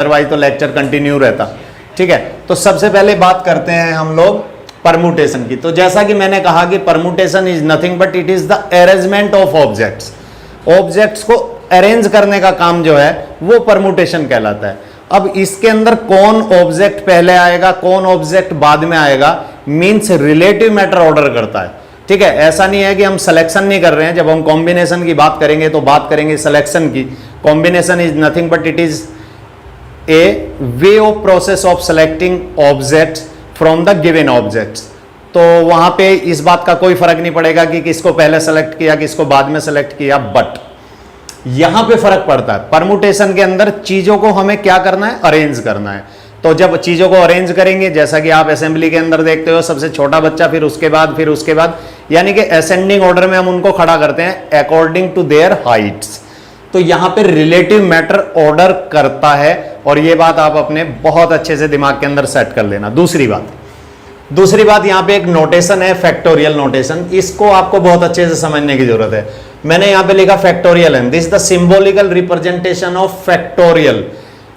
Otherwise तो lecture continue रहता। ठीक है, तो सबसे पहले बात करते हैं हम लोग परमुटेशन की। तो जैसा कि मैंने कहा कि permutation is nothing but it is the arrangement of objects. Objects को अरेंज करने का काम जो है वो परमुटेशन कहलाता है। अब इसके अंदर कौन ऑब्जेक्ट पहले आएगा, कौन ऑब्जेक्ट बाद में आएगा, मींस रिलेटिव मैटर ऑर्डर करता है। ठीक है, ऐसा नहीं है कि हम सिलेक्शन नहीं कर रहे हैं। जब हम कॉम्बिनेशन की बात करेंगे तो बात करेंगे सिलेक्शन की। Combination is nothing but it is a way of process of selecting objects from the given objects। तो वहां पे इस बात का कोई फर्क नहीं पड़ेगा कि किसको पहले सेलेक्ट किया, किसको बाद में सेलेक्ट किया, बट यहां पे फर्क पड़ता है। परमुटेशन के अंदर चीजों को हमें क्या करना है, अरेंज करना है। तो जब चीजों को अरेंज करेंगे, जैसा कि आप असेंबली के अंदर देखते हो, सबसे छोटा बच्चा, फिर उसके बाद यानी कि असेंडिंग ऑर्डर में हम उनको खड़ा करते हैं अकॉर्डिंग टू देयर हाइट्स। तो यहां पे रिलेटिव मैटर ऑर्डर करता है, और ये बात आप अपने बहुत अच्छे से दिमाग के अंदर सेट कर लेना। दूसरी बात यहां पे एक नोटेशन है, फैक्टोरियल नोटेशन। इसको आपको बहुत अच्छे से समझने की जरूरत है। मैंने यहां पे लिखा factorial n, this is the symbolical representation of factorial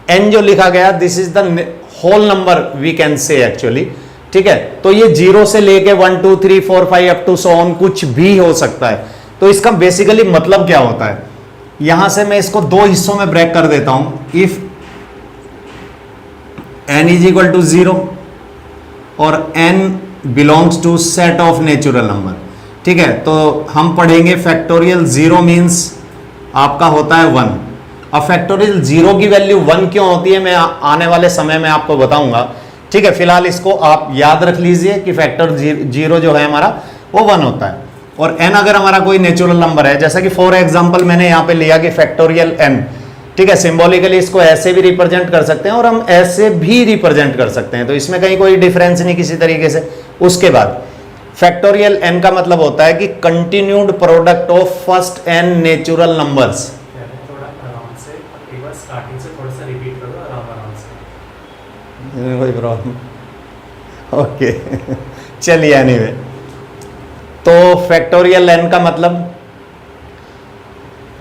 n. जो लिखा गया this is the whole number we can say actually. ठीक है, तो ये 0 से लेके 1 2 3 4 5 अप टू सो ऑन कुछ भी हो सकता है। तो इसका बेसिकली मतलब क्या होता है, यहां से मैं इसको दो हिस्सों में ब्रेक कर देता हूं। If n is equal to 0 और n belongs to set of natural number. ठीक है, तो हम पढ़ेंगे फैक्टोरियल 0 मींस आपका होता है 1। अब फैक्टोरियल 0 की वैल्यू 1 क्यों होती है मैं आने वाले समय में आपको बताऊंगा। ठीक है, फिलहाल इसको आप याद रख लीजिए कि फैक्टर 0 जो है हमारा वो 1 होता है। और n अगर हमारा कोई नेचुरल नंबर है, जैसा कि फॉर एग्जांपल मैंने यहां पे लिया कि फैक्टोरियल n। ठीक है, सिंबॉलिकली इसको ऐसे भी रिप्रेजेंट कर सकते हैं और हम ऐसे भी रिप्रेजेंट कर सकते हैं, तो इसमें कहीं कोई डिफरेंस नहीं किसी तरीके से। उसके बाद फैक्टोरियल n का मतलब होता है कि continued product of first n natural numbers. कोई प्रॉब्लम, ओके चलिए। एनीवे, तो फैक्टोरियल n का मतलब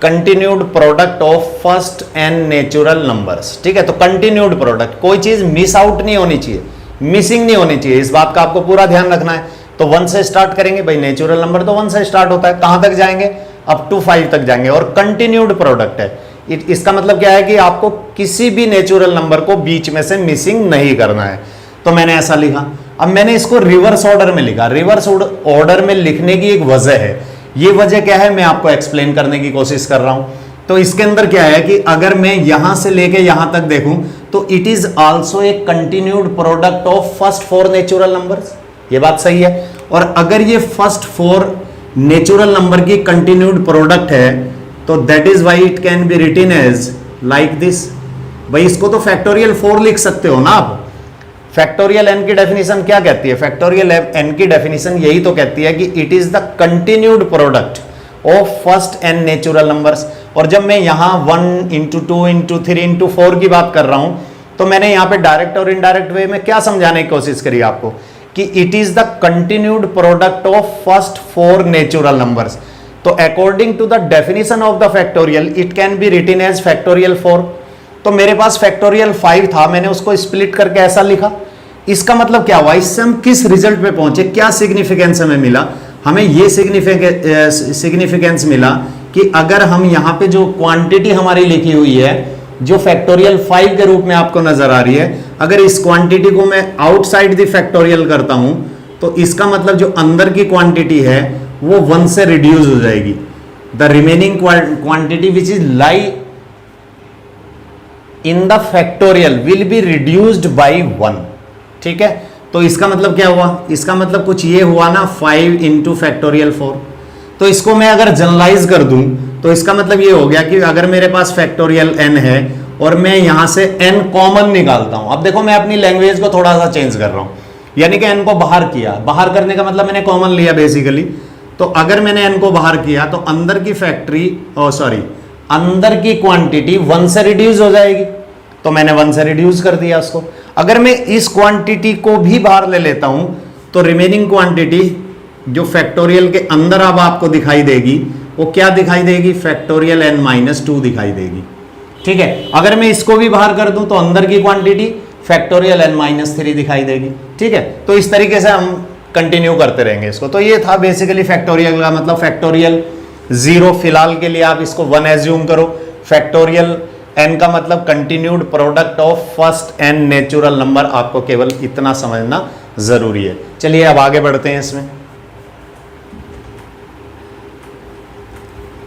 continued product of first n natural numbers. ठीक है, तो कंटिन्यूड प्रोडक्ट, कोई चीज मिस आउट नहीं होनी चाहिए, मिसिंग नहीं होनी चाहिए, इस बात का आपको पूरा ध्यान रखना है। तो 1 से स्टार्ट करेंगे भाई, नेचुरल नंबर तो 1 से स्टार्ट होता है, कहां तक जाएंगे, अप टू 5 तक जाएंगे। और कंटिन्यूड प्रोडक्ट है, इसका मतलब क्या है कि आपको किसी भी नेचुरल नंबर को बीच में से मिसिंग नहीं करना है। तो मैंने ऐसा लिखा। अब मैंने इसको रिवर्स ऑर्डर में लिखा। रिवर्स ऑर्डर में लिखने की एक वजह है, ये वजह क्या है मैं आपको एक्सप्लेन करने की कोशिश कर रहा हूं। तो इसके अंदर क्या है कि अगर मैं यहां से लेके यहां तक देखूं तो it is also a continued product of first 4 natural numbers. ये बात सही है। और अगर ये फर्स्ट 4 नेचुरल नंबर की कंटिन्यूड प्रोडक्ट है तो that is why it can be written as like this. भाई इसको तो फैक्टोरियल 4 लिख सकते हो ना आप। फैक्टोरियल n की डेफिनेशन क्या कहती है, फैक्टोरियल n की डेफिनेशन यही तो कहती है कि it is the continued product of first n natural numbers. और जब मैं यहां 1 इंटू 2 इंटू 3 इंटू 4 की बात कर रहा हूं तो मैंने यहां पे डायरेक्ट और इनडायरेक्ट वे में क्या समझाने की कोशिश करी आपको कि it is the continued product of first 4 natural numbers. तो according to the definition of the factorial it can be written as factorial 4। तो मेरे पास फैक्टोरियल 5 था, मैंने उसको स्प्लिट करके ऐसा लिखा। इसका मतलब क्या हुआ, इससे हम किस रिजल्ट पे पहुंचे, क्या सिग्निफिकेंस हमें मिला, हमें ये सिग्निफिकेंस मिला कि अगर हम यहाँ पे जो क्वांटिटी हमारी लिखी हुई है जो फैक्टोरियल 5 के रूप में आपको नजर आ रही है, अगर इस क्वांटिटी को मैं आउटसाइड द फैक्टोरियल करता हूं तो इसका मतलब जो अंदर की क्वांटिटी है वो 1 से रिड्यूस हो जाएगी। The remaining quantity which is lie in the factorial will be reduced by 1। ठीक है, तो इसका मतलब क्या हुआ, इसका मतलब कुछ ये हुआ ना 5 इंटू फैक्टोरियल 4। तो इसको मैं अगर जनरलाइज कर दूं तो इसका मतलब ये हो गया कि अगर मेरे पास फैक्टोरियल n है और मैं यहां से n कॉमन निकालता हूं। अब देखो मैं अपनी लैंग्वेज को थोड़ा सा चेंज कर रहा हूं, यानी कि n को बाहर किया, बाहर करने का मतलब मैंने कॉमन लिया बेसिकली। तो अगर मैंने n को बाहर किया तो अंदर की अंदर की क्वांटिटी 1 से रिड्यूस हो जाएगी। तो मैंने 1 से रिड्यूस कर दिया उसको। अगर मैं इस क्वांटिटी को भी बाहर ले लेता हूं तो रिमेनिंग क्वांटिटी जो फैक्टोरियल के अंदर अब आपको दिखाई देगी वो क्या दिखाई देगी, फैक्टोरियल n-2 दिखाई देगी। ठीक है। अगर मैं इसको भी बाहर कर दूं तो अंदर की क्वांटिटी फैक्टोरियल n-3 दिखाई देगी। ठीक है, तो इस तरीके से हम कंटिन्यू करते रहेंगे इसको। तो ये था बेसिकली फैक्टोरियल का मतलब फैक्टोरियल 0 फिलहाल के लिए आप इसको 1 एज्यूम करो। फैक्टोरियल n का मतलब continued product of first n natural number, आपको केवल इतना समझना जरूरी है। चलिए अब आगे बढ़ते हैं इसमें।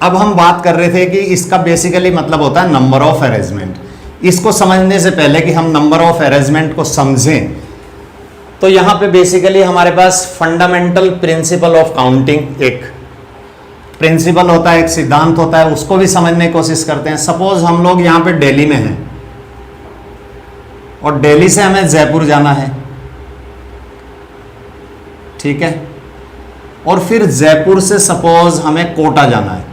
अब हम बात कर रहे थे कि इसका बेसिकली मतलब होता है नंबर ऑफ अरेंजमेंट। इसको समझने से पहले कि हम नंबर ऑफ अरेंजमेंट को समझें, तो यहां पे बेसिकली हमारे पास फंडामेंटल प्रिंसिपल ऑफ काउंटिंग एक प्रिंसिपल होता है, एक सिद्धांत होता है, उसको भी समझने की कोशिश करते हैं। सपोज हम लोग यहां पे दिल्ली में हैं और दिल्ली से हमें जयपुर जाना है, ठीक है, और फिर जयपुर से सपोज हमें कोटा जाना है।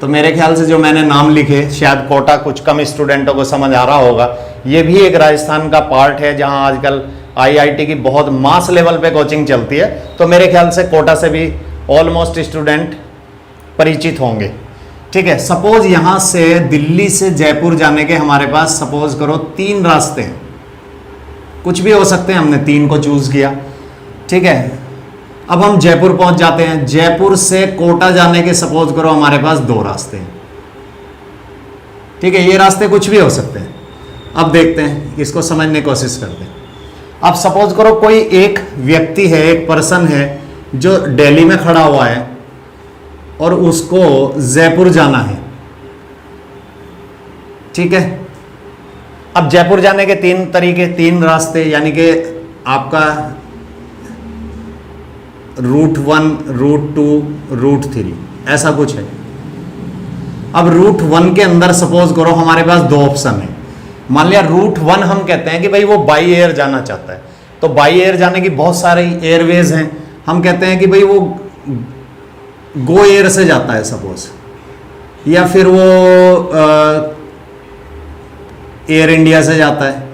तो मेरे ख्याल से जो मैंने नाम लिखे, शायद कोटा कुछ कम स्टूडेंटों को समझ आ रहा होगा, ये भी एक राजस्थान का पार्ट है जहां आजकल आईआईटी की बहुत मास लेवल पे कोचिंग चलती है। तो मेरे ख्याल से कोटा से भी ऑलमोस्ट स्टूडेंट परिचित होंगे। ठीक है, सपोज यहां से दिल्ली से जयपुर जाने के हमारे पास सपोज करो 3 रास्ते हैं, कुछ भी हो सकते हैं, हमने 3 को चूज किया। ठीक है, अब हम जयपुर पहुंच जाते हैं। जयपुर से कोटा जाने के सपोज करो हमारे पास 2 रास्ते हैं। ठीक है, ये रास्ते कुछ भी हो सकते हैं। अब देखते हैं, इसको समझने की कोशिश करते हैं। अब सपोज करो कोई एक व्यक्ति है, एक पर्सन है जो दिल्ली में खड़ा हुआ है और उसको जयपुर जाना है। ठीक है, अब जयपुर जाने के 3 तरीके, 3 रास्ते, यानी कि आपका रूट 1, रूट 2, रूट 3, ऐसा कुछ है। अब रूट 1 के अंदर सपोज करो हमारे पास 2 ऑप्शन है। मान लिया रूट 1 हम कहते हैं कि भाई वो बाई एयर जाना चाहता है, तो बाई एयर जाने की बहुत सारे एयरवेज हैं। हम कहते हैं कि भाई वो गो एयर से जाता है सपोज, या फिर वो एयर इंडिया से जाता है।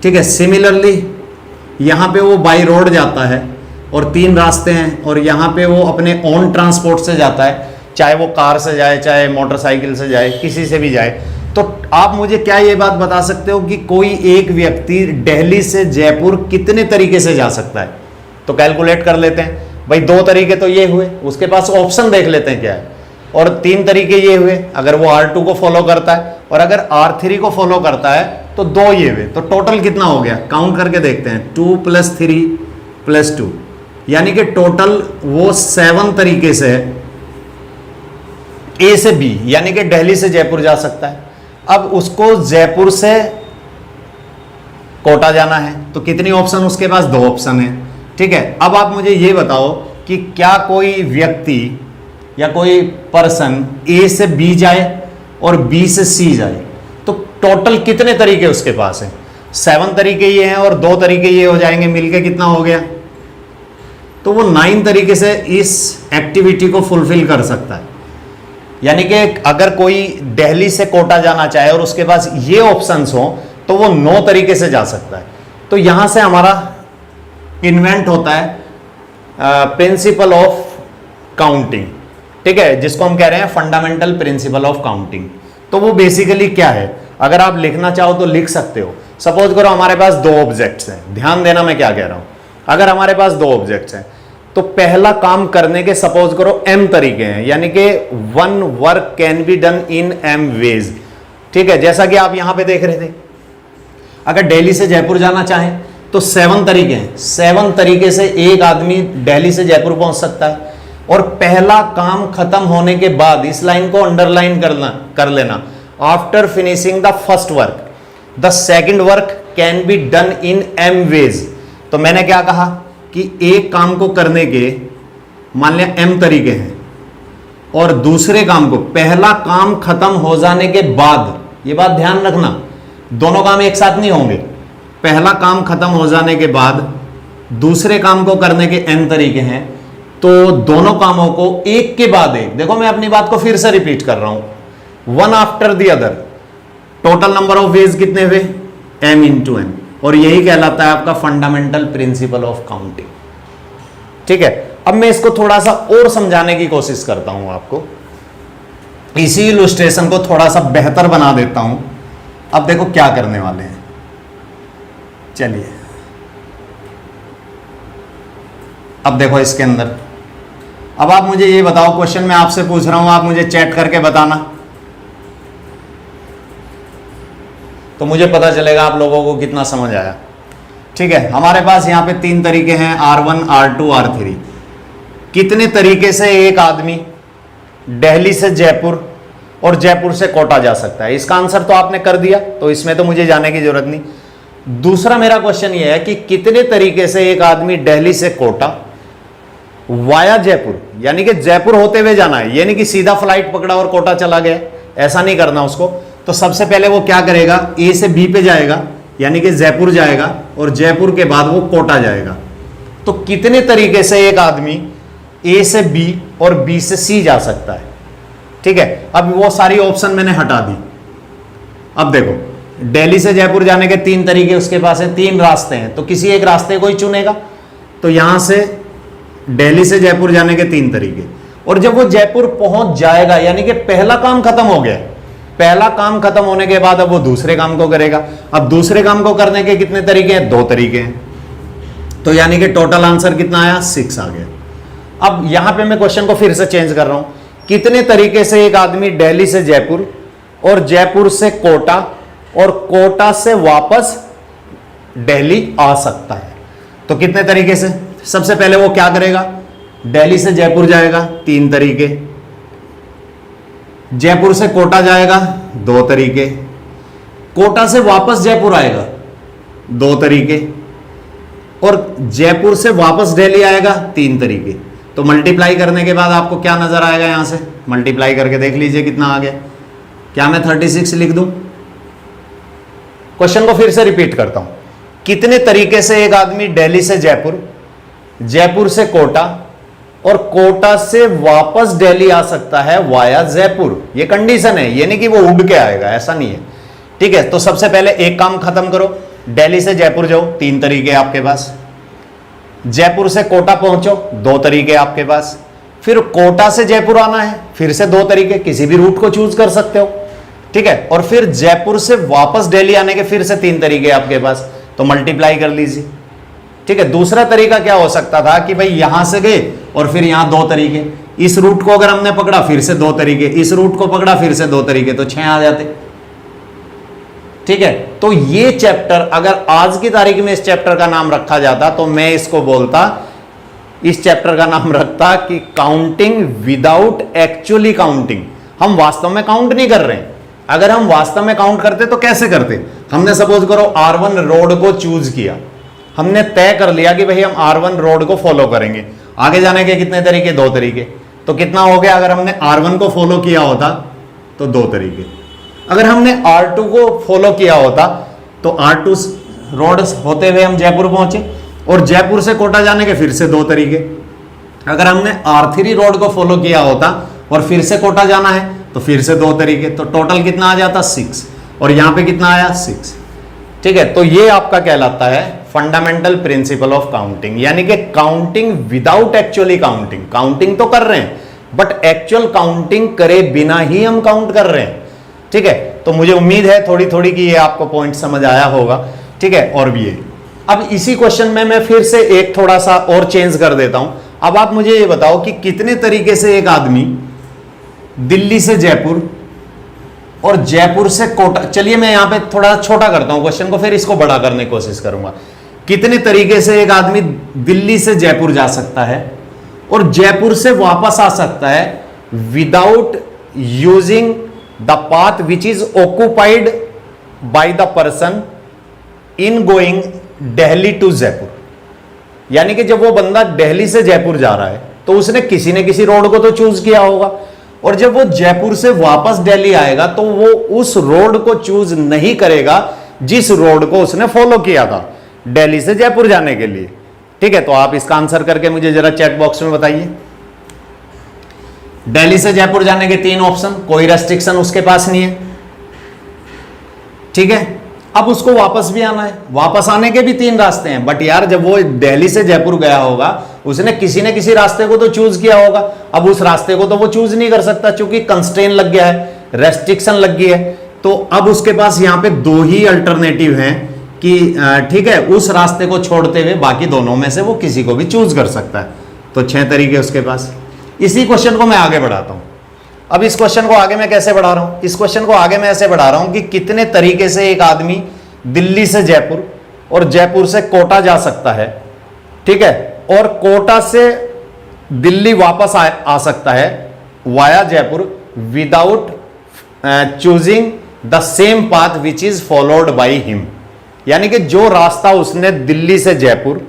ठीक है, सिमिलरली यहां पे वो बाई रोड जाता है और 3 रास्ते हैं, और यहां पे वो अपने ओन ट्रांसपोर्ट से जाता है, चाहे वो कार से जाए, चाहे मोटरसाइकिल से जाए, किसी से भी जाए। तो आप मुझे क्या ये बात बता सकते हो कि कोई एक व्यक्ति दिल्ली से जयपुर कितने तरीके से जा सकता है? तो कैलकुलेट कर लेते हैं भाई। 2 तरीके तो ये हुए, उसके पास ऑप्शन देख लेते हैं क्या है, और 3 तरीके ये हुए अगर वो R2 को फॉलो करता है, और अगर R3 को फॉलो करता है तो 2 ये हुए। तो टोटल कितना हो गया, काउंट करके देखते हैं। 2 + 3 + 2, यानी कि टोटल वो 7 तरीके से A से B, यानी कि दिल्ली से जयपुर जा सकता है। अब उसको जयपुर से कोटा जाना है, तो कितनी ऑप्शन उसके पास? 2 ऑप्शन है। ठीक है, अब आप मुझे ये बताओ कि क्या कोई व्यक्ति या कोई पर्सन A से B जाए और B से C जाए, तो टोटल कितने तरीके उसके पास है? 7 तरीके ये हैं और 2 तरीके ये हो जाएंगे, मिलके कितना हो गया? तो वो 9 तरीके से इस एक्टिविटी को फुलफिल कर सकता है। यानी कि अगर कोई दिल्ली से कोटा जाना चाहे और उसके पास ये ऑप्शंस हो तो वो 9 तरीके से जा सकता है। तो यहां से हमारा इन्वेंट होता है प्रिंसिपल ऑफ काउंटिंग। ठीक है, जिसको हम कह रहे हैं फंडामेंटल प्रिंसिपल ऑफ काउंटिंग। तो वो बेसिकली क्या है, अगर आप लिखना चाहो तो लिख सकते हो। सपोज करो हमारे पास 2 ऑब्जेक्ट्स हैं, ध्यान देना मैं क्या कह रहा हूं। अगर हमारे पास 2 ऑब्जेक्ट्स हैं तो पहला काम करने के सपोज करो m तरीके हैं, यानी कि 1 work can be done in m ways. ठीक है, जैसा कि आप यहां पे देख रहे थे, अगर दिल्ली से जयपुर जाना चाहें तो 7 तरीके हैं। 7 तरीके से एक आदमी दिल्ली से जयपुर पहुंच सकता है। और पहला काम खत्म होने के बाद इस लाइन को अंडरलाइन कर लेना, after finishing the first work the second work can be done in m ways. तो मैंने क्या कहा कि एक काम को करने के मान लिया m तरीके हैं, और दूसरे काम को पहला काम खत्म हो जाने के बाद, ये बात ध्यान रखना, दोनों काम एक साथ नहीं होंगे। पहला काम खत्म हो जाने के बाद दूसरे काम को करने के n तरीके हैं, तो दोनों कामों को एक के बाद एक, देखो मैं अपनी बात को फिर से रिपीट कर रहा हूं, 1 after the other. Total number of ways कितने हुए? m इंटू n, और यही कहलाता है आपका फंडामेंटल प्रिंसिपल ऑफ काउंटिंग। ठीक है, अब मैं इसको थोड़ा सा और समझाने की कोशिश करता हूं आपको। इसी इलस्ट्रेशन को थोड़ा सा बेहतर बना देता हूं। अब देखो क्या करने वाले हैं, चलिए अब देखो इसके अंदर। अब आप मुझे ये बताओ, क्वेश्चन मैं आपसे पूछ रहा हूं, आप मुझे चैट करके बताना, तो मुझे पता चलेगा आप लोगों को कितना समझ आया। ठीक है, हमारे पास यहां पे 3 तरीके हैं, R1, R2, R3। कितने तरीके से एक आदमी दिल्ली से जयपुर और जयपुर से कोटा जा सकता है? इसका आंसर तो आपने कर दिया, तो इसमें तो मुझे जाने की जरूरत नहीं। दूसरा मेरा क्वेश्चन यह है कि कितने तरीके से एक आदमी दिल्ली से कोटा वाया जयपुर, यानी कि जयपुर होते हुए जाना है, यानी कि सीधा फ्लाइट पकड़ा और कोटा चला गया, ऐसा नहीं करना उसको। तो सबसे पहले वो क्या करेगा, ए से बी पे जाएगा, यानी कि जयपुर जाएगा, और जयपुर के बाद वो कोटा जाएगा। तो कितने तरीके से एक आदमी ए से बी और बी से सी जा सकता है? ठीक है, अब वो सारी ऑप्शन मैंने हटा दी। अब देखो, दिल्ली से जयपुर जाने के 3 तरीके उसके पास हैं, 3 रास्ते हैं, तो किसी एक रास्ते को ही चुनेगा। तो यहां से दिल्ली से जयपुर जाने के 3 तरीके, और जब वो जयपुर पहुंच जाएगा, यानी कि पहला काम खत्म हो गया। पहला काम खत्म होने के बाद अब वो दूसरे काम को करेगा। अब दूसरे काम को करने के कितने तरीके हैं? 2 तरीके हैं। तो यानी कि टोटल आंसर कितना आया? 6 आ गया। अब यहां पे मैं क्वेश्चन को फिर से चेंज कर रहा हूं, कितने तरीके से एक आदमी दिल्ली से जयपुर और जयपुर से कोटा और कोटा से वापस दिल्ली आ सकता है? तो कितने तरीके से? सबसे पहले वो क्या करेगा, दिल्ली से जयपुर जाएगा, 3 तरीके। जयपुर से कोटा जाएगा, 2 तरीके। कोटा से वापस जयपुर आएगा, 2 तरीके। और जयपुर से वापस दिल्ली आएगा, 3 तरीके। तो मल्टीप्लाई करने के बाद आपको क्या नजर आएगा? यहां से मल्टीप्लाई करके देख लीजिए कितना आ गया। क्या मैं 36 लिख दूं? क्वेश्चन को फिर से रिपीट करता हूं, कितने तरीके से एक आदमी दिल्ली से जयपुर, जयपुर से कोटा और कोटा से वापस दिल्ली आ सकता है वाया जयपुर? ये कंडीशन है, ये नहीं कि वो उड़ के आएगा, ऐसा नहीं है। ठीक है, तो सबसे पहले एक काम खत्म करो, दिल्ली से जयपुर जाओ, 3 तरीके आपके पास। जयपुर से कोटा पहुंचो, 2 तरीके आपके पास। फिर कोटा से जयपुर आना है, फिर से 2 तरीके, किसी भी रूट को चूज कर सकते हो। ठीक है, और फिर जयपुर से वापस दिल्ली आने के फिर से 3 तरीके आपके पास, तो मल्टीप्लाई कर लीजिए। ठीक है, दूसरा तरीका क्या हो सकता था कि भाई यहां से गए और फिर यहां 2 तरीके, इस रूट को अगर हमने पकड़ा फिर से 2 तरीके, इस रूट को पकड़ा फिर से 2 तरीके, तो 6 आ जाते। ठीक है, तो ये चैप्टर अगर आज की तारीख में इस चैप्टर का नाम रखा जाता तो मैं इसको बोलता, इस चैप्टर का नाम रखता कि काउंटिंग विदाउट एक्चुअली काउंटिंग। हम वास्तव में काउंट नहीं कर रहे हैं। अगर हम वास्तव में काउंट करते तो कैसे करते? हमने सपोज करो R1 रोड को चूज किया, हमने तय कर लिया कि भाई हम R1 रोड को फॉलो करेंगे। आगे जाने के कितने तरीके? 2 तरीके। तो कितना हो गया? अगर हमने R1 को फॉलो किया होता तो 2 तरीके। अगर हमने R2 को फॉलो किया होता तो R2 रोड होते हुए हम जयपुर पहुंचे, और जयपुर से कोटा जाने के फिर से 2 तरीके। अगर हमने R3 रोड को फॉलो किया होता और फिर से कोटा जाना है तो फिर से 2 तरीके। तो टोटल कितना आ जाता? 6। और यहां पे कितना आया? 6। ठीक है, तो ये आपका कहलाता है फंडामेंटल प्रिंसिपल ऑफ काउंटिंग, यानी कि counting without actually counting. Counting तो कर रहे हैं बट एक्चुअल काउंटिंग करे बिना ही हम काउंट कर रहे हैं। ठीक है, तो मुझे उम्मीद है थोड़ी थोड़ी कि ये आपको पॉइंट समझ आया होगा। ठीक है, और भी है। अब इसी क्वेश्चन में मैं फिर से एक थोड़ा सा और चेंज कर देता हूं। अब आप मुझे ये बताओ कि कितने तरीके से एक आदमी दिल्ली से जयपुर और जयपुर से कोटा, चलिए मैं यहां पे थोड़ा छोटा करता हूं क्वेश्चन को, फिर इसको बड़ा करने की कोशिश करूंगा। कितने तरीके से एक आदमी दिल्ली से जयपुर जा सकता है और जयपुर से वापस आ सकता है without using the path which is occupied by the person in going Delhi to Jaipur? यानी कि जब वो बंदा दिल्ली से जयपुर जा रहा है तो उसने किसी न किसी रोड को तो चूज किया होगा, और जब वो जयपुर से वापस दिल्ली आएगा तो वो उस रोड को चूज नहीं करेगा जिस रोड को उसने फॉलो किया था दिल्ली से जयपुर जाने के लिए। ठीक है, तो आप इसका आंसर करके मुझे जरा चैट बॉक्स में बताइए। दिल्ली से जयपुर जाने के 3 ऑप्शन, कोई रेस्ट्रिक्शन उसके पास नहीं है। ठीक है, अब उसको वापस भी आना है, वापस आने के भी 3 रास्ते हैं, बट यार जब वो दिल्ली से जयपुर गया होगा उसने किसी न किसी रास्ते को तो चूज किया होगा। अब उस रास्ते को तो वो चूज नहीं कर सकता क्योंकि कंस्ट्रेन लग गया है, रेस्ट्रिक्शन लग गई है। तो अब उसके पास यहां पे दो ही अल्टरनेटिव हैं कि ठीक है, उस रास्ते को छोड़ते हुए बाकी दोनों में से वो किसी को भी चूज कर सकता है। तो 6 तरीके उसके पास। इसी क्वेश्चन को मैं आगे बढ़ाता हूं। अब इस क्वेश्चन को आगे मैं कैसे बढ़ा रहा हूं? इस क्वेश्चन को आगे मैं ऐसे बढ़ा रहा हूं कि कितने तरीके से एक आदमी दिल्ली से जयपुर और जयपुर से कोटा जा सकता है, ठीक है, और कोटा से दिल्ली वापस आ सकता है via Jaipur without choosing the same path which is followed by him. यानी कि जो रास्ता उसने दिल्ली से जयपुर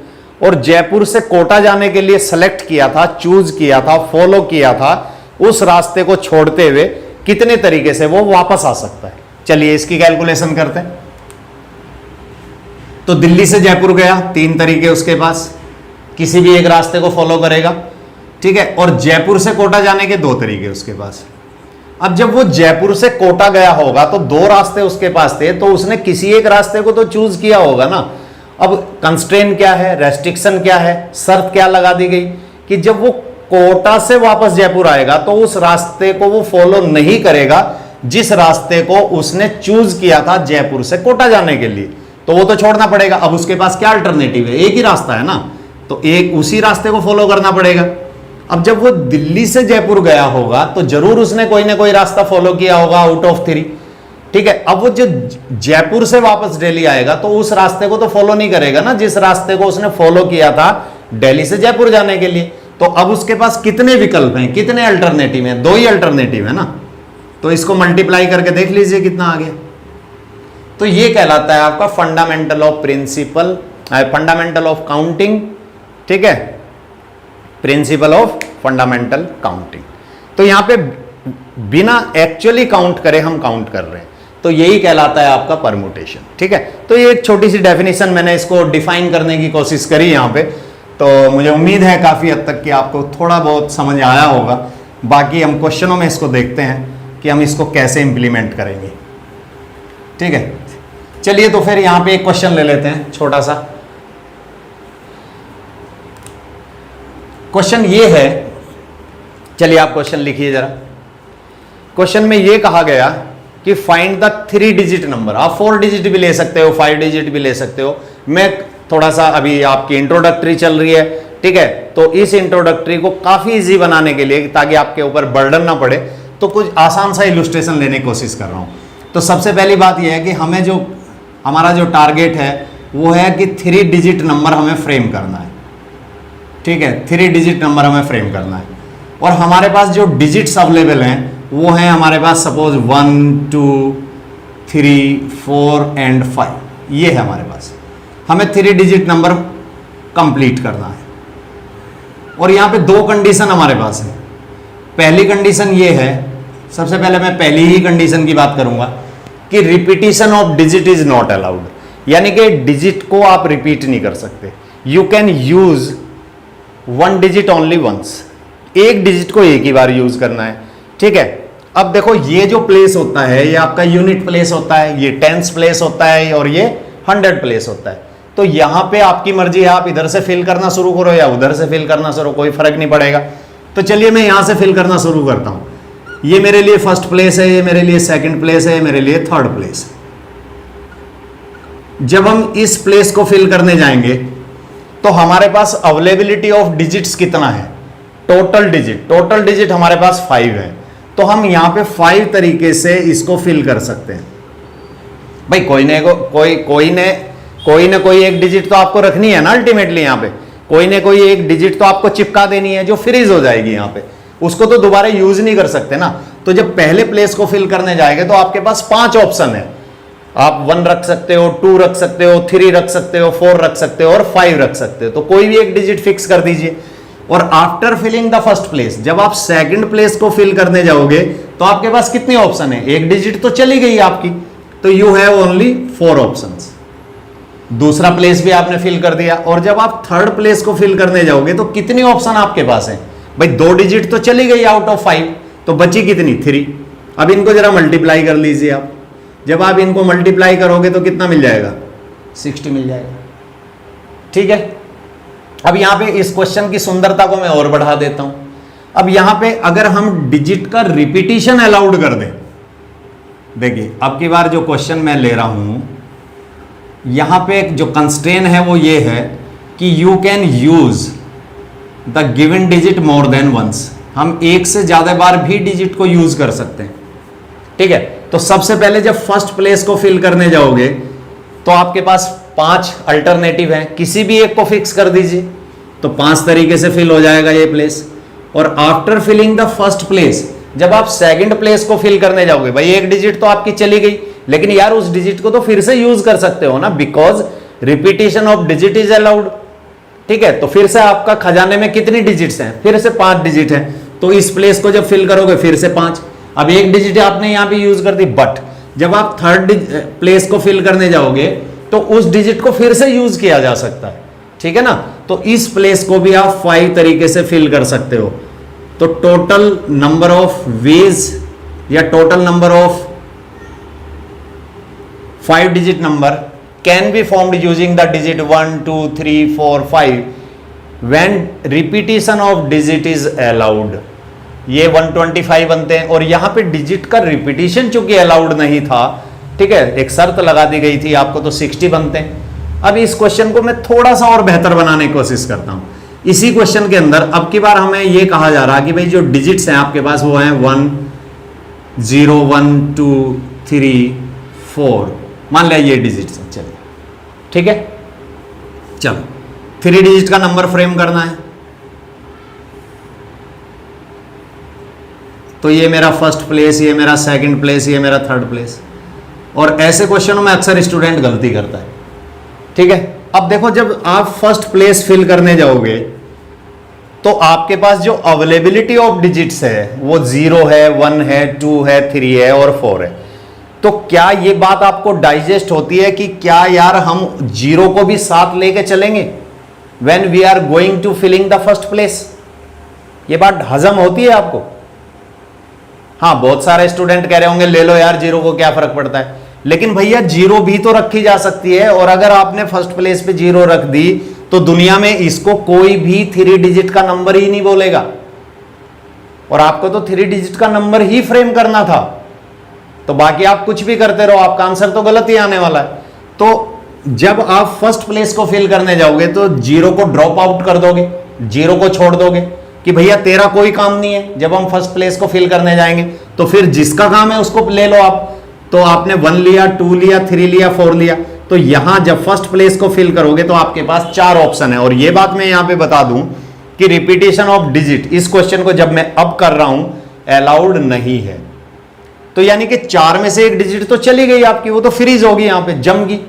और जयपुर से कोटा जाने के लिए सेलेक्ट किया था, चूज किया था, फॉलो किया था, उस रास्ते को छोड़ते हुए कितने तरीके से वो वापस आ सकता है। चलिए इसकी कैलकुलेशन करते हैं। तो दिल्ली से जयपुर गया, 3 तरीके उसके पास, किसी भी एक रास्ते को फॉलो करेगा, ठीक है, और जयपुर से कोटा जाने के 2 तरीके उसके पास। अब जब वो जयपुर से कोटा गया होगा तो 2 रास्ते उसके पास थे, तो उसने किसी एक रास्ते को तो चूज किया होगा ना। अब कंस्ट्रेन क्या है, रेस्ट्रिक्शन क्या है, शर्त क्या लगा दी गई कि जब वो कोटा से वापस जयपुर आएगा तो उस रास्ते को वो फॉलो नहीं करेगा जिस रास्ते को उसने चूज किया था जयपुर से कोटा जाने के लिए, तो वो तो छोड़ना पड़ेगा। अब उसके पास क्या अल्टरनेटिव है? एक ही रास्ता है ना, तो एक उसी रास्ते को फॉलो करना पड़ेगा। अब जब वो दिल्ली से जयपुर गया होगा तो जरूर उसने कोई ना कोई रास्ता फॉलो किया होगा आउट ऑफ 3, ठीक है। अब वो जो जयपुर से वापस दिल्ली आएगा तो उस रास्ते को तो फॉलो नहीं करेगा ना जिस रास्ते को उसने फॉलो किया था दिल्ली से जयपुर जाने के लिए। तो अब उसके पास कितने विकल्प हैं, कितने अल्टरनेटिव हैं? 2 ही अल्टरनेटिव है ना। तो इसको मल्टीप्लाई करके देख लीजिए कितना आ गया। तो ये कहलाता है आपका fundamental of principle, fundamental of counting, ठीक है, प्रिंसिपल ऑफ फंडामेंटल काउंटिंग। तो यहां पे बिना एक्चुअली काउंट करे हम काउंट कर रहे हैं, तो यही कहलाता है आपका परमुटेशन, ठीक है। तो ये एक छोटी सी डेफिनेशन मैंने इसको डिफाइन करने की कोशिश करी यहां पे। तो मुझे उम्मीद है काफी हद तक कि आपको थोड़ा बहुत समझ आया होगा। बाकी हम क्वेश्चनों में इसको देखते हैं कि हम इसको कैसे इंप्लीमेंट करेंगे, ठीक है। चलिए तो फिर यहां पे एक क्वेश्चन ले लेते हैं छोटा सा। क्वेश्चन ये है, चलिए आप क्वेश्चन लिखिए जरा। क्वेश्चन में ये कहा गया कि फाइंड द 3 डिजिट नंबर। आप 4 डिजिट भी ले सकते हो, 5 डिजिट भी ले सकते हो। मैं थोड़ा सा, अभी आपकी इंट्रोडक्टरी चल रही है, ठीक है, तो इस इंट्रोडक्टरी को काफी इजी बनाने के लिए, ताकि आपके ऊपर बर्डन ना पड़े, तो कुछ आसान सा इलस्ट्रेशन लेने की कोशिश कर रहा हूं। तो सबसे पहली बात यह है कि हमें जो हमारा जो टारगेट है वो है कि 3 डिजिट नंबर हमें फ्रेम करना है, ठीक है, 3 डिजिट नंबर हमें फ्रेम करना है। और हमारे पास जो डिजिट्स अवेलेबल हैं वो हैं हमारे पास सपोज 1 2 3 4 एंड 5, ये है हमारे पास। हमें 3 डिजिट नंबर कंप्लीट करना है और यहां पे 2 कंडीशन हमारे पास है। पहली कंडीशन ये है, सबसे पहले मैं पहली ही कंडीशन की बात करूंगा कि repetition of digit is not allowed, यानी कि डिजिट को आप रिपीट नहीं कर सकते। You can use 1 digit only once, एक डिजिट को एक ही बार यूज करना है, ठीक है। अब देखो ये जो प्लेस होता है ये आपका यूनिट प्लेस होता है, ये टेंस प्लेस होता है और ये 100 प्लेस होता है। तो यहां पे आपकी मर्जी है, आप इधर से फिल करना शुरू करो या उधर से फिल करना शुरू, कोई फर्क नहीं पड़ेगा। तो चलिए मैं यहां से फिल करना शुरू करता हूं। ये मेरे लिए फर्स्ट प्लेस है, ये मेरे लिए सेकंड प्लेस है, मेरे लिए थर्ड प्लेस है। जब हम इस प्लेस को फिल करने जाएंगे तो हमारे पास अवेलेबिलिटी ऑफ डिजिट्स कितना है? टोटल डिजिट हमारे पास 5 है। तो हम यहां पे 5 तरीके से इसको फिल कर सकते हैं। भाई कोई ना कोई एक डिजिट तो आपको रखनी है ना, अल्टीमेटली यहां पे कोई ना कोई एक डिजिट तो आपको चिपका देनी है जो फ्रीज हो जाएगी यहां पे, उसको तो दोबारा यूज नहीं कर सकते ना। तो जब पहले प्लेस को फिल करने जाएंगे तो आपके पास 5 ऑप्शन है। आप 1 रख सकते हो, 2 रख सकते हो, 3 रख सकते हो, 4 रख सकते हो और 5 रख सकते हो। तो कोई भी एक डिजिट फिक्स कर दीजिए। और after filling the first place, जब आप सेकंड प्लेस को फिल करने जाओगे तो आपके पास कितने ऑप्शन है? एक डिजिट तो चली गई आपकी, तो यू हैव ओनली 4 ऑप्शंस। दूसरा प्लेस भी आपने फिल कर दिया और जब आप थर्ड प्लेस को फिल करने जाओगे तो कितने ऑप्शन आपके पास है? भाई 2 डिजिट तो चली गई आउट ऑफ 5, तो बची कितनी? 3। अब इनको जरा मल्टीप्लाई कर लीजिए आप। जब आप इनको मल्टीप्लाई करोगे तो कितना मिल जाएगा? 60 मिल जाएगा, ठीक है। अब यहां पे इस क्वेश्चन की सुंदरता को मैं और बढ़ा देता हूं। अब यहां पे अगर हम डिजिट का रिपीटिशन अलाउड कर दें, देखिए अब की बार जो क्वेश्चन मैं ले रहा हूं, यहां पे जो कंस्ट्रेन है वो ये है कि you can use the given digit more than once. हम एक से ज्यादा बार भी डिजिट को यूज कर सकते हैं, ठीक है। तो सबसे पहले जब फर्स्ट प्लेस को फिल करने जाओगे तो आपके पास 5 अल्टरनेटिव हैं, किसी भी एक को फिक्स कर दीजिए तो 5 तरीके से फिल हो जाएगा ये प्लेस। और after filling the first place, जब आप सेकंड प्लेस को फिल करने जाओगे, भाई एक डिजिट तो आपकी चली गई, लेकिन यार उस डिजिट को तो फिर से यूज कर सकते हो ना, because repetition of digit is allowed, ठीक है। तो फिर से आपका खजाने में कितनी डिजिट्स हैं, फिर से 5 डिजिट हैं, तो इस प्लेस को जब फिल करोगे फिर से 5। अब एक डिजिट आपने यहां पे यूज कर दी, बट जब आप थर्ड प्लेस को फिल करने जाओगे तो उस डिजिट को फिर से यूज किया जा सकता है, ठीक है ना। तो इस प्लेस को भी आप 5 तरीके से फिल कर सकते हो। तो टोटल नंबर ऑफ वेज या total number of 5 digit number can be formed using the digit 1 2 3 4 5 when repetition of digit is allowed. ये 125 बनते हैं, और यहां पे डिजिट का रिपीटिशन चूंकि अलाउड नहीं था, ठीक है, एक शर्त लगा दी गई थी आपको, तो 60 बनते हैं। अब इस क्वेश्चन को मैं थोड़ा सा और बेहतर बनाने की कोशिश करता हूं। इसी क्वेश्चन के अंदर अब की बार हमें यह कहा जा रहा कि भाई जो डिजिट्स हैं आपके पास वो हैं 1 0 1 2 3 4, मान लिया ये डिजिट्स हैं, चलिए ठीक है। चलो 3 डिजिट का नंबर फ्रेम करना है, तो ये मेरा फर्स्ट प्लेस, ये मेरा सेकंड प्लेस, ये मेरा थर्ड प्लेस। और ऐसे क्वेश्चनों में अक्सर स्टूडेंट गलती करता है, ठीक है। अब देखो जब आप फर्स्ट प्लेस फिल करने जाओगे तो आपके पास जो अवेलेबिलिटी ऑफ डिजिट्स है वो 0 है, 1 है, 2 है, 3 है और 4 है। तो क्या ये बात आपको डाइजेस्ट होती है कि क्या यार हम 0 को भी साथ लेके चलेंगे when we are going to filling the first place? ये बात हजम होती है आपको? हाँ, बहुत सारे स्टूडेंट कह रहे होंगे ले लो यार 0 को क्या फर्क पड़ता है, लेकिन भैया 0 भी तो रखी जा सकती है, और अगर आपने फर्स्ट प्लेस पे 0 रख दी तो दुनिया में इसको कोई भी 3 डिजिट का नंबर ही नहीं बोलेगा, और आपको तो 3 डिजिट का नंबर ही फ्रेम करना था। तो बाकी आप कुछ भी करते रहो, आपका आंसर तो गलत ही आने वाला है। तो जब आप फर्स्ट प्लेस को फिल करने जाओगे तो 0 को ड्रॉप आउट कर दोगे, 0 को छोड़ दोगे कि भैया तेरा कोई काम नहीं है। जब हम फर्स्ट प्लेस को फिल करने जाएंगे तो फिर जिसका काम है उसको ले लो आप। तो आपने 1 लिया, 2 लिया, 3 लिया, 4 लिया, तो यहां जब फर्स्ट प्लेस को फिल करोगे तो आपके पास 4 ऑप्शन है। और यह बात मैं यहां पे बता दूं कि रिपीटिशन ऑफ डिजिट इस क्वेश्चन को जब मैं अब कर रहा हूं अलाउड नहीं है। तो यानी कि 4 में से एक डिजिट तो चली गई आपकी, वो तो फ्रीज होगी, यहां पे जम गई,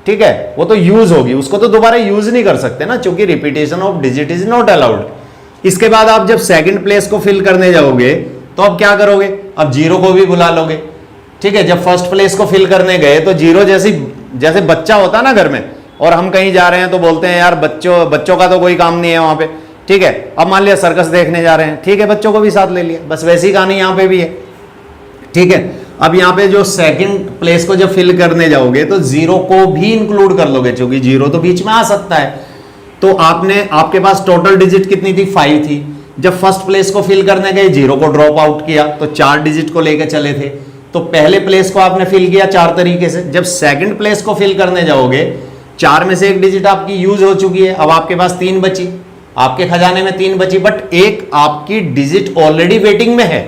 ठीक है, वो तो यूज होगी, उसको तो दोबारा यूज नहीं कर सकते ना, क्योंकि repetition of digit is not allowed. इसके बाद आप जब सेकंड प्लेस को फिल करने जाओगे तो अब क्या करोगे? अब 0 को भी बुला लोगे, ठीक है। जब फर्स्ट प्लेस को फिल करने गए तो 0 जैसे बच्चा होता ना घर में, और हम कहीं जा रहे हैं तो बोलते हैं यार बच्चों का तो कोई काम नहीं है वहां पे, ठीक है। अब मान लिया सर्कस देखने जा रहे हैं, ठीक है, बच्चों को भी साथ ले लिया, बस वैसी कहानी यहां पे भी है, ठीक है। अब यहां पे जो सेकंड प्लेस को जब फिल करने जाओगे तो 0 को भी इंक्लूड कर लोगे, क्योंकि 0 तो बीच में आ सकता है। तो आपके पास टोटल डिजिट कितनी थी? 5 थी। जब फर्स्ट प्लेस को फिल करने गए 0 को ड्रॉप आउट किया तो 4 डिजिट को लेकर चले थे। तो पहले प्लेस को आपने फिल किया 4 तरीके से। जब सेकंड प्लेस को फिल करने जाओगे 4 में से एक डिजिट आपकी यूज हो चुकी है, अब आपके पास 3 बची, आपके खजाने में 3 बची, बट एक आपकी डिजिट ऑलरेडी वेटिंग में है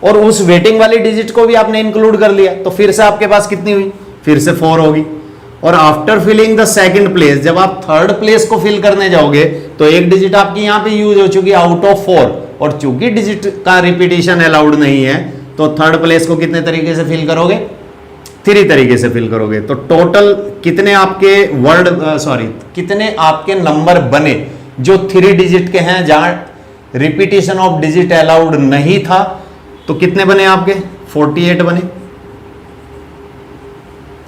और उस वेटिंग वाली डिजिट को भी आपने इंक्लूड कर लिया, तो फिर से आपके पास कितनी हुई? फिर से 4 होगी। और after filling the second place, जब आप थर्ड प्लेस को फिल करने जाओगे तो एक डिजिट आपकी यहां पे यूज हो चुकी है आउट ऑफ 4, और चूंकि डिजिट का रिपीटिशन अलाउड नहीं है तो थर्ड प्लेस को कितने तरीके से फिल करोगे? 3 तरीके से फिल करोगे। तो टोटल कितने आपके नंबर बने जो 3 डिजिट के हैं, जहां रिपीटिशन ऑफ डिजिट अलाउड नहीं था? तो कितने बने आपके? 48 बने,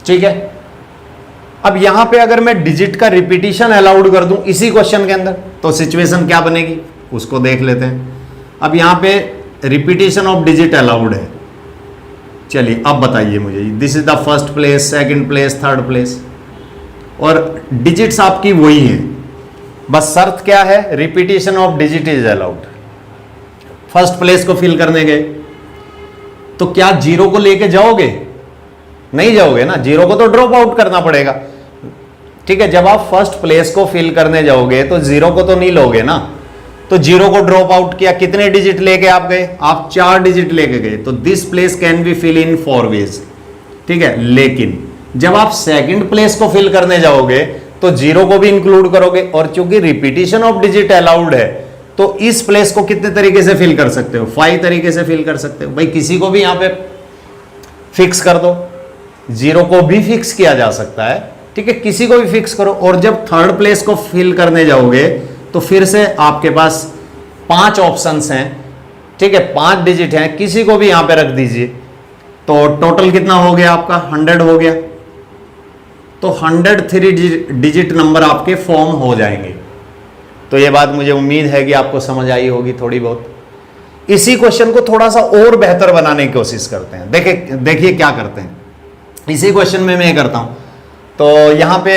ठीक है। अब यहां पे अगर मैं डिजिट का रिपीटिशन अलाउड कर दूं इसी क्वेश्चन के अंदर तो सिचुएशन क्या बनेगी उसको देख लेते हैं। अब यहां पे रिपीटिशन ऑफ डिजिट अलाउड है, चलिए अब बताइए मुझे, this is the first place, second place, third place, और डिजिट्स आपकी वही हैं, बस शर्त क्या है, repetition of digit is allowed. First place को फिल करने गए तो क्या जीरो को लेके जाओगे? नहीं जाओगे ना, जीरो को तो ड्रॉप आउट करना पड़ेगा। ठीक है, जब आप फर्स्ट प्लेस को फिल करने जाओगे तो जीरो को तो नहीं लोगे ना, तो जीरो को ड्रॉप आउट किया, कितने डिजिट लेके आप गए? आप 4 डिजिट लेके गए। तो this place can be fill in 4 ways. ठीक है, लेकिन जब आप सेकंड प्लेस को फिल करने जाओगे तो जीरो को भी इंक्लूड करोगे, और चूंकि रिपीटिशन ऑफ डिजिट अलाउड है तो इस प्लेस को कितने तरीके से फिल कर सकते हो? 5 तरीके से फिल कर सकते हो। भाई किसी को भी यहां पे फिक्स कर दो, जीरो को भी फिक्स किया जा सकता है। ठीक है, किसी को भी फिक्स करो। और जब थर्ड प्लेस को फिल करने जाओगे तो फिर से आपके पास 5 ऑप्शंस हैं। ठीक है, 5 डिजिट हैं, किसी को भी यहां पे रख दीजिए। तो टोटल कितना हो गया आपका? 100 हो गया। तो 103 डिजिट नंबर आपके फॉर्म हो जाएंगे। तो ये बात मुझे उम्मीद है कि आपको समझ आई होगी थोड़ी बहुत। इसी क्वेश्चन को थोड़ा सा और बेहतर बनाने की कोशिश करते हैं। देखिए क्या करते हैं। इसी क्वेश्चन में मैं करता हूं, तो यहां पे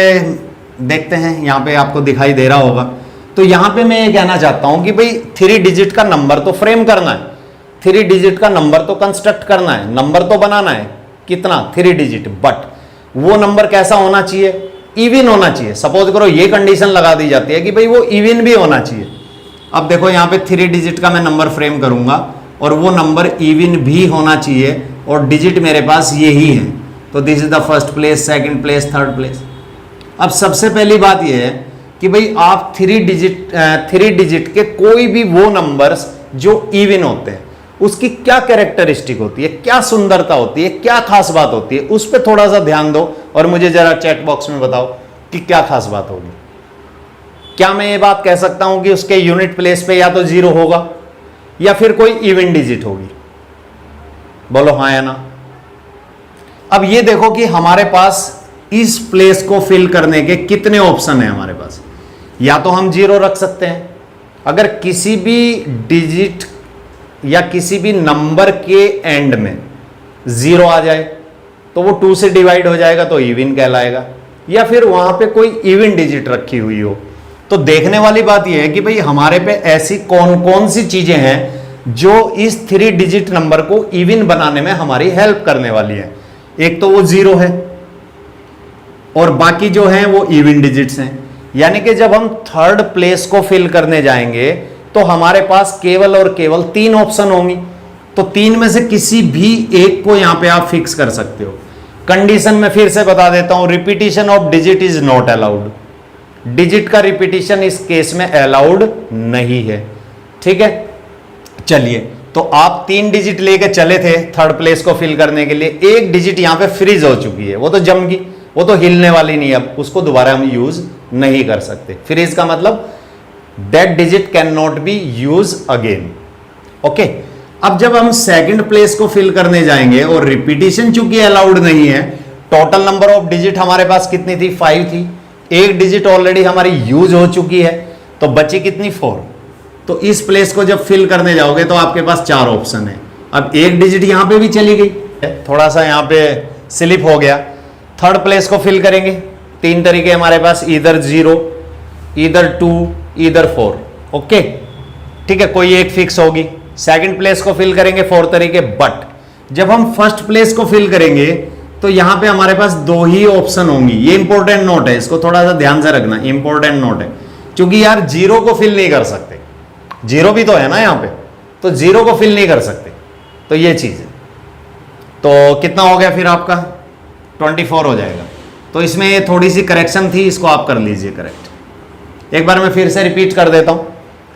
देखते हैं, यहां पे आपको दिखाई दे रहा होगा। तो यहां पे मैं ये कहना चाहता हूं कि भाई 3 डिजिट का नंबर तो फ्रेम करना है, 3 डिजिट का नंबर तो कंस्ट्रक्ट करना है, नंबर तो बनाना है। कितना? 3 डिजिट। बट वो नंबर कैसा होना चाहिए? इवन होना चाहिए। सपोज करो ये कंडीशन लगा दी जाती है कि भाई वो इवन भी होना चाहिए। अब देखो यहां पे 3 डिजिट का मैं नंबर फ्रेम करूंगा और वो नंबर इवन भी होना चाहिए, और डिजिट मेरे पास यही है। तो this is the first place, second place, third place. अब सबसे पहली बात यह है कि भाई आप 3 डिजिट के कोई भी वो नंबर्स जो इवन होते हैं उसकी क्या कैरेक्टरिस्टिक होती है, क्या सुंदरता होती है, क्या खास बात होती है, उस पर थोड़ा सा ध्यान दो और मुझे जरा चैट बॉक्स में बताओ कि क्या खास बात होगी। क्या मैं ये बात कह सकता हूं कि उसके यूनिट प्लेस पे या तो 0 होगा या फिर कोई इवन डिजिट होगी? बोलो हाँ या ना। अब ये देखो कि हमारे पास इस प्लेस को फिल करने के कितने ऑप्शन है हमारे पास। या तो हम 0 रख सकते हैं, अगर किसी भी डिजिट या किसी भी नंबर के एंड में 0 आ जाए तो वो 2 से डिवाइड हो जाएगा तो इवन कहलाएगा, या फिर वहां पे कोई इवन डिजिट रखी हुई हो। तो देखने वाली बात यह है कि भाई हमारे पे ऐसी कौन कौन सी चीजें हैं जो इस 3 डिजिट नंबर को इवन बनाने में हमारी हेल्प करने वाली है। एक तो वो 0 है और बाकी जो है वो इवन डिजिट्स हैं। यानी कि जब हम थर्ड प्लेस को फिल करने जाएंगे तो हमारे पास केवल और केवल 3 ऑप्शन होंगी। तो 3 में से किसी भी एक को यहां पे आप फिक्स कर सकते हो। कंडीशन में फिर से बता देता हूं, repetition of digit is not allowed. Digit का रिपीटिशन इस केस में अलाउड नहीं है। ठीक है, चलिए तो आप 3 डिजिट लेके चले थे थर्ड प्लेस को फिल करने के लिए, एक डिजिट यहां पे फ्रीज हो चुकी है, वो तो जम गई, वो तो हिलने वाली नहीं, अब उसको दोबारा हम यूज नहीं कर सकते। फ्रीज का मतलब that digit can not be use again. Okay, अब जब हम सेकंड प्लेस को फिल करने जाएंगे और रिपीटिशन चूंकि अलाउड नहीं है, टोटल नंबर ऑफ डिजिट हमारे पास कितनी थी? 5 थी। एक डिजिट ऑलरेडी हमारी यूज हो चुकी है, तो बची कितनी? 4। तो इस प्लेस को जब फिल करने जाओगे तो आपके पास 4 ऑप्शन है। अब एक डिजिट यहां पे भी चली गई, थोड़ा सा यहां पे स्लिप हो गया। थर्ड प्लेस को फिल करेंगे, 3 तरीके हमारे पास, इधर 0, इधर 2, इधर 4। ओके, ठीक है, कोई एक फिक्स होगी। सेकंड प्लेस को फिल करेंगे 4 तरीके। बट जब हम फर्स्ट प्लेस को फिल करेंगे तो यहां पे हमारे पास 2 ही ऑप्शन होंगी। ये इंपॉर्टेंट नोट है, इसको थोड़ा सा ध्यान से रखना, इंपॉर्टेंट नोट है। क्योंकि यार 0 को फिल नहीं कर सकते, 0 भी तो है ना यहां पे, तो 0 को फिल नहीं कर सकते, तो ये चीज है। तो कितना हो गया फिर आपका? 24 हो जाएगा। तो इसमें थोड़ी सी करेक्शन थी, इसको आप कर लीजिए करेक्ट। एक बार मैं फिर से रिपीट कर देता हूं।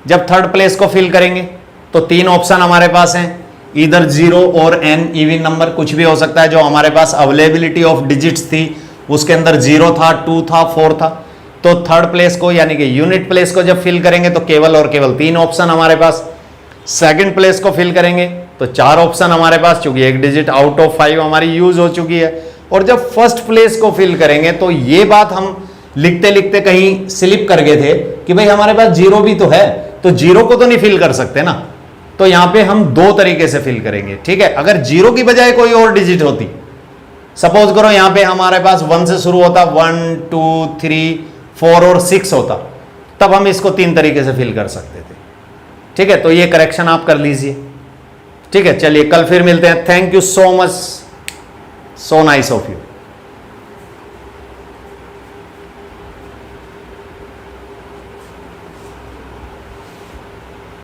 जब थर्ड प्लेस को फिल करेंगे तो 3 ऑप्शन हमारे पास हैं, इधर 0 और n इवन नंबर कुछ भी हो सकता है। जो हमारे पास अवेलेबिलिटी ऑफ डिजिट्स थी उसके अंदर 0 था, 2 था, 4 था। तो थर्ड प्लेस को यानी कि यूनिट प्लेस को जब फिल करेंगे तो केवल और केवल 3 ऑप्शन हमारे पास। सेकंड प्लेस को फिल करेंगे तो 4 ऑप्शन हमारे पास, क्योंकि एक डिजिट आउट ऑफ 5 हमारी यूज हो चुकी है। और जब फर्स्ट प्लेस को फिल करेंगे तो ये बात हम लिखते लिखते कहीं स्लिप कर गए थे कि भाई हमारे पास 0 भी तो है, तो 0 को तो नहीं फिल कर सकते ना। तो यहां पे हम 2 तरीके से फिल करेंगे। ठीक है, अगर 0 की बजाय कोई और डिजिट होती, सपोज करो यहां पे हमारे पास 1 से शुरू होता, 1 2 3 4 और 6 होता, तब हम इसको 3 तरीके से फिल कर सकते थे। ठीक है, तो ये करेक्शन आप कर लीजिए। ठीक है, चलिए कल फिर मिलते हैं। Thank you so much, so nice of you.